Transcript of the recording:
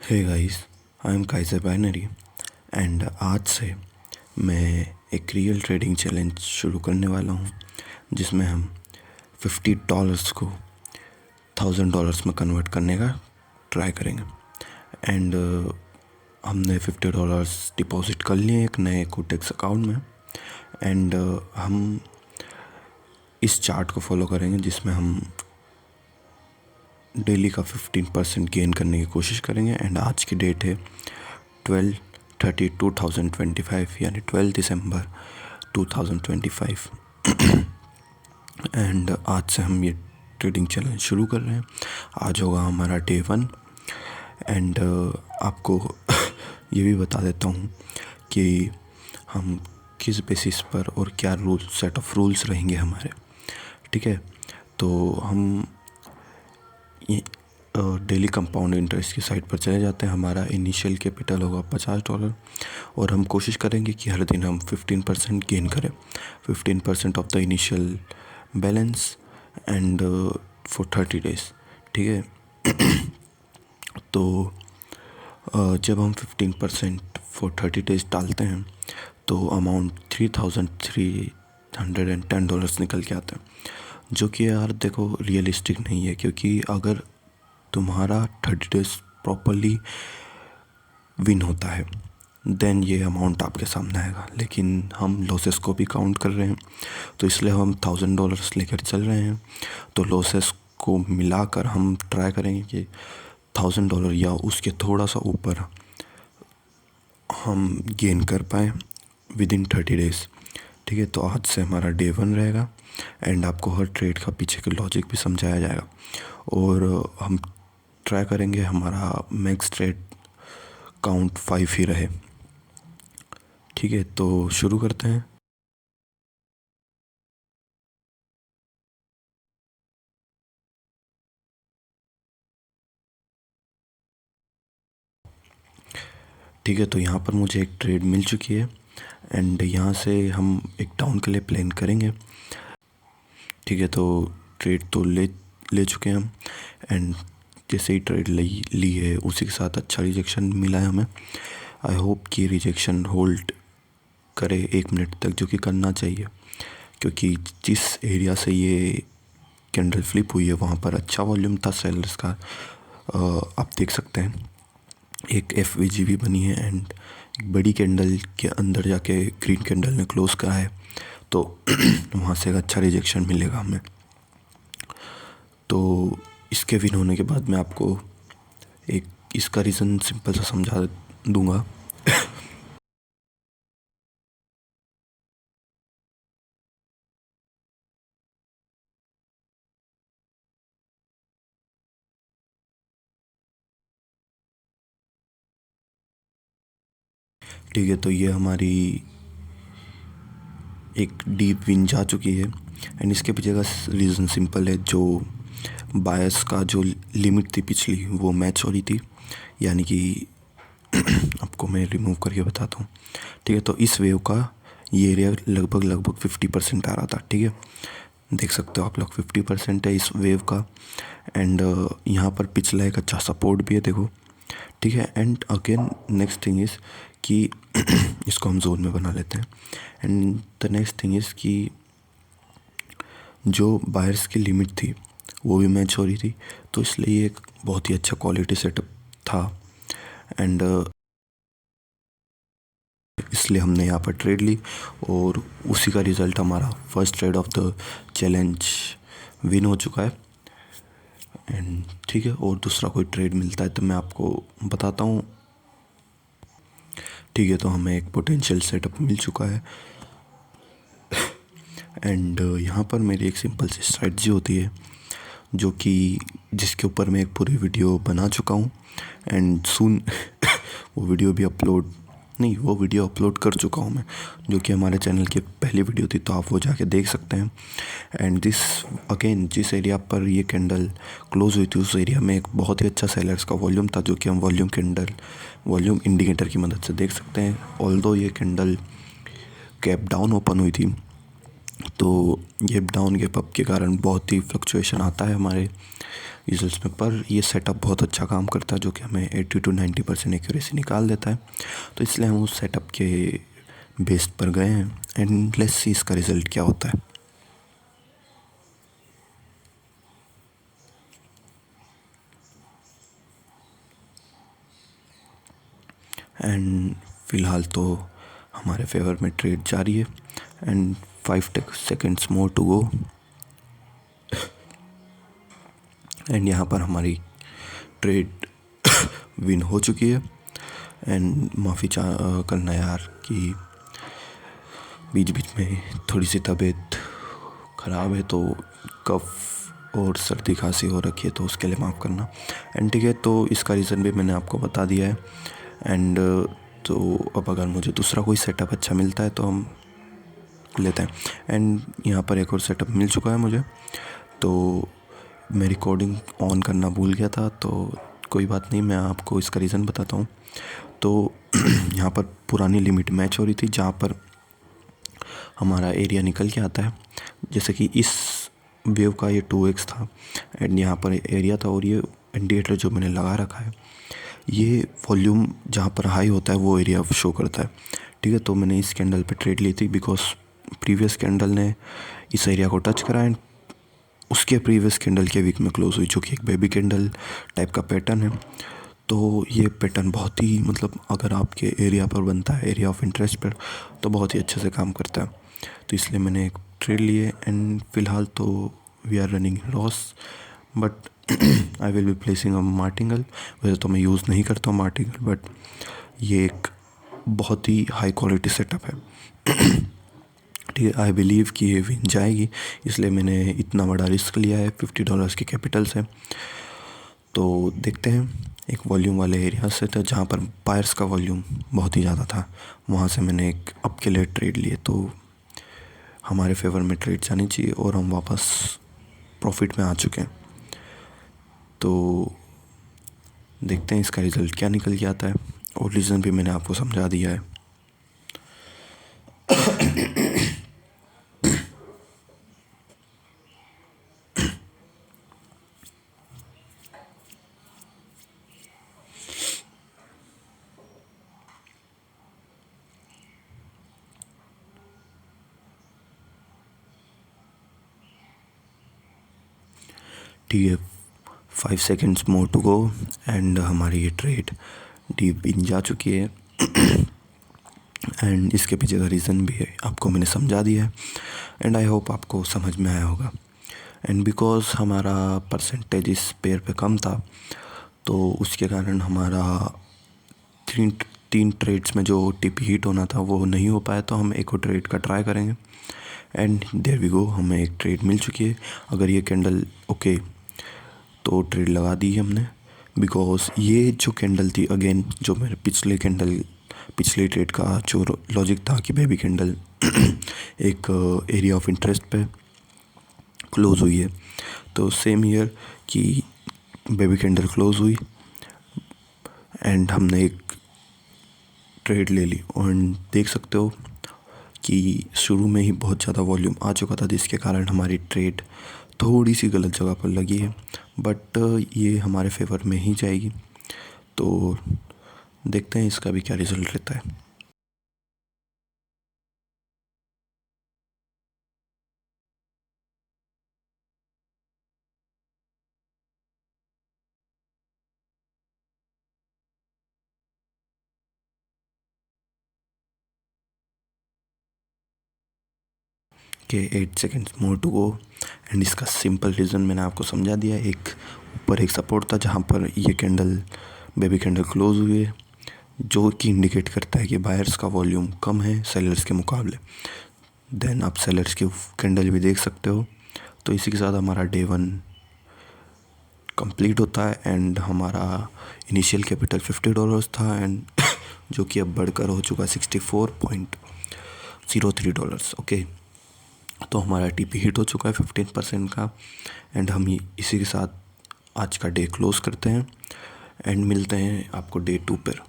Hey guys, I am Kaizer binary and आज से मैं एक रियल ट्रेडिंग चैलेंज शुरू करने वाला हूँ जिसमें हम $50 को $1000 में कन्वर्ट करने का ट्राई करेंगे। एंड हमने $50 डिपॉजिट कर लिए एक नए कोटेक्स अकाउंट में। एंड हम इस चार्ट को फॉलो करेंगे जिसमें हम डेली का 15% गेन करने की कोशिश करेंगे। एंड आज की डेट है 12/30/2025 यानी 12 दिसंबर 2025। एंड आज से हम ये ट्रेडिंग चैलेंज शुरू कर रहे हैं। आज होगा हमारा डे 1। एंड आपको ये भी बता देता हूँ कि हम किस बेसिस पर और क्या सेट ऑफ रूल्स रहेंगे हमारे। ठीक है, तो हम डेली कंपाउंड इंटरेस्ट की साइट पर चले जाते हैं। हमारा इनिशियल कैपिटल होगा $50 और हम कोशिश करेंगे कि हर दिन हम 15% गेन करें, 15% of the initial balance and for 30 days. ठीक है, तो जब हम 15% फॉर 30 डेज डालते हैं तो अमाउंट $3310 निकल के आता है, जो कि यार देखो रियलिस्टिक नहीं है। क्योंकि अगर तुम्हारा 30 डेज प्रॉपरली विन होता है देन ये अमाउंट आपके सामने आएगा, लेकिन हम लॉसेस को भी काउंट कर रहे हैं, तो इसलिए हम $1000 लेकर चल रहे हैं। तो लॉसेस को मिलाकर हम ट्राई करेंगे कि $1000 या उसके थोड़ा सा ऊपर हम गेन कर पाएँ विद इन 30 डेज़। ठीक है, तो आज से हमारा डे 1 रहेगा एंड आपको हर ट्रेड का पीछे का लॉजिक भी समझाया जाएगा। और हम ट्राई करेंगे हमारा मैक्स ट्रेड काउंट 5 ही रहे। ठीक है, तो शुरू करते हैं। ठीक है, तो यहाँ पर मुझे एक ट्रेड मिल चुकी है एंड यहाँ से हम एक डाउन के लिए प्लान करेंगे। ठीक है, तो ट्रेड तो ले चुके हैं हम। एंड जैसे ही ट्रेड ली है उसी के साथ अच्छा रिजेक्शन मिला है हमें। आई होप कि रिजेक्शन होल्ड करे 1 मिनट तक, जो कि करना चाहिए, क्योंकि जिस एरिया से ये कैंडल फ्लिप हुई है वहाँ पर अच्छा वॉल्यूम था सेलर्स का। आप देख सकते हैं एक FVG भी बनी है एंड एक बड़ी कैंडल के अंदर जाके ग्रीन कैंडल ने क्लोज करा है, तो वहाँ से एक अच्छा रिजेक्शन मिलेगा हमें। तो इसके विन होने के बाद मैं आपको एक इसका रीज़न सिंपल सा समझा दूंगा। ठीक है, तो ये हमारी एक डीप विन जा चुकी है एंड इसके पीछे का रीज़न सिंपल है। जो बायस का जो लिमिट थी पिछली वो मैच हो रही थी, यानी कि आपको मैं रिमूव करके बताता हूँ। ठीक है, तो इस वेव का ये एरिया लगभग 50% आ रहा था। ठीक है, देख सकते हो आप लोग 50% है इस वेव का। एंड यहाँ पर पिछला एक अच्छा सपोर्ट भी है, देखो। ठीक है, and again next thing is कि इसको हम जोन में बना लेते हैं। And the next thing is कि जो बायर्स की लिमिट थी वो भी मैच हो रही थी, तो इसलिए ये एक बहुत ही अच्छा क्वालिटी सेटअप था। एंड इसलिए हमने यहाँ पर ट्रेड ली और उसी का रिज़ल्ट हमारा first trade off the challenge win हो चुका है। एंड ठीक है, और दूसरा कोई ट्रेड मिलता है तो मैं आपको बताता हूँ। ठीक है, तो हमें एक पोटेंशियल सेटअप मिल चुका है एंड यहाँ पर मेरी एक सिंपल सी स्ट्रेटजी होती है जो कि जिसके ऊपर मैं एक पूरी वीडियो बना चुका हूँ एंड सून वो वीडियो अपलोड कर चुका हूँ मैं, जो कि हमारे चैनल की पहली वीडियो थी, तो आप वो जाके देख सकते हैं। एंड जिस एरिया पर ये कैंडल क्लोज हुई थी उस एरिया में एक बहुत ही अच्छा सेलर्स का वॉल्यूम था, जो कि हम वॉल्यूम इंडिकेटर की मदद से देख सकते हैं। ऑल्दो ये कैंडल गैप डाउन ओपन हुई थी, तो गैप डाउन गैप अप के कारण बहुत ही फ्लक्चुएशन आता है हमारे रिजल्ट्स में, पर ये सेटअप बहुत अच्छा काम करता है जो कि हमें 80 to 90% एक्यूरेसी निकाल देता है। तो इसलिए हम उस सेटअप के बेस पर गए हैं एंड लेट्स सी इसका रिज़ल्ट क्या होता है। एंड फ़िलहाल तो हमारे फेवर में ट्रेड जारी है and 5 seconds more to go. And यहाँ पर हमारी ट्रेड विन हो चुकी है। एंड माफ़ी करना यार कि बीच बीच में थोड़ी सी तबीयत ख़राब है, तो कफ और सर्दी खांसी हो रखी है, तो उसके लिए माफ़ करना। एंड ठीक है, तो इसका रीज़न भी मैंने आपको बता दिया है। एंड तो अब अगर मुझे दूसरा कोई सेटअप अच्छा मिलता है तो हम लेते हैं। एंड यहाँ पर एक और सेटअप मिल चुका है मुझे, तो मैं रिकॉर्डिंग ऑन करना भूल गया था, तो कोई बात नहीं, मैं आपको इसका रीज़न बताता हूँ। तो यहाँ पर पुरानी लिमिट मैच हो रही थी जहाँ पर हमारा एरिया निकल के आता है, जैसे कि इस वेव का ये 2x था एंड यहाँ पर एरिया था, और ये इंडिकेटर जो मैंने लगा रखा है ये वॉल्यूम जहाँ पर हाई होता है वो एरिया शो करता है। ठीक है, तो मैंने इस कैंडल पे ट्रेड ली थी बिकॉज प्रीवियस कैंडल ने इस एरिया को टच करा एंड उसके प्रीवियस कैंडल के वीक में क्लोज हुई, जो कि एक बेबी कैंडल टाइप का पैटर्न है। तो ये पैटर्न बहुत ही मतलब अगर आपके एरिया पर बनता है, एरिया ऑफ इंटरेस्ट पर, तो बहुत ही अच्छे से काम करता है। तो इसलिए मैंने एक ट्रेड लिए एंड फ़िलहाल तो we are running loss, but I will be placing a martingale. वैसे तो मैं यूज़ नहीं करता हूँ मार्टिंगल, बट ये एक बहुत ही हाई क्वालिटी सेटअप है। ठीक है, आई बिलीव कि ये विन जाएगी, इसलिए मैंने इतना बड़ा रिस्क लिया है। $50 के कैपिटल से। तो देखते हैं, एक वॉल्यूम वाले एरिया से था जहाँ पर बायर्स का वॉल्यूम बहुत ही ज़्यादा था, वहाँ से मैंने एक अप के लिए ट्रेड लिए, तो हमारे फेवर में ट्रेड जानी चाहिए और हम वापस प्रॉफिट में आ चुके हैं। तो देखते हैं इसका रिज़ल्ट क्या निकल के आता है, और रीज़न भी मैंने आपको समझा दिया है। ठीक है, 5 seconds more to go and हमारी ये ट्रेड डीप इन जा चुकी है। एंड इसके पीछे का रीज़न भी है, आपको मैंने समझा दिया है एंड आई होप आपको समझ में आया होगा। एंड बिकॉज हमारा परसेंटेज इस पेयर पे कम था, तो उसके कारण हमारा तीन ट्रेड्स में जो टिप हिट होना था वो नहीं हो पाया, तो हम एक और ट्रेड का ट्राई करेंगे। एंड देयर वी गो, हमें एक ट्रेड मिल चुकी है। अगर ये कैंडल ओके, तो ट्रेड लगा दी है हमने, बिकॉज ये जो कैंडल थी अगेन, जो मेरे पिछले ट्रेड का जो लॉजिक था कि बेबी कैंडल एक एरिया ऑफ इंटरेस्ट पे क्लोज हुई है, तो सेम ईयर कि बेबी कैंडल क्लोज हुई एंड हमने एक ट्रेड ले ली। और देख सकते हो कि शुरू में ही बहुत ज़्यादा वॉल्यूम आ चुका था, जिसके कारण हमारी ट्रेड थोड़ी सी गलत जगह पर लगी है, बट ये हमारे फेवर में ही जाएगी। तो देखते हैं इसका भी क्या रिज़ल्ट रहता है। के 8 seconds more to go and इसका सिंपल रीज़न मैंने आपको समझा दिया। एक ऊपर एक सपोर्ट था जहाँ पर ये कैंडल बेबी कैंडल क्लोज हुई है, जो कि इंडिकेट करता है कि बायर्स का वॉल्यूम कम है सेलर्स के मुकाबले। देन आप सेलर्स की कैंडल भी देख सकते हो। तो इसी के साथ हमारा डे 1 कंप्लीट होता है एंड हमारा इनिशियल कैपिटल $50 था एंड जो कि अब बढ़कर हो चुका $64.03। ओके, तो हमारा टीपी हिट हो चुका है 15% का एंड हम इसी के साथ आज का डे क्लोज़ करते हैं एंड मिलते हैं आपको डे 2 पर।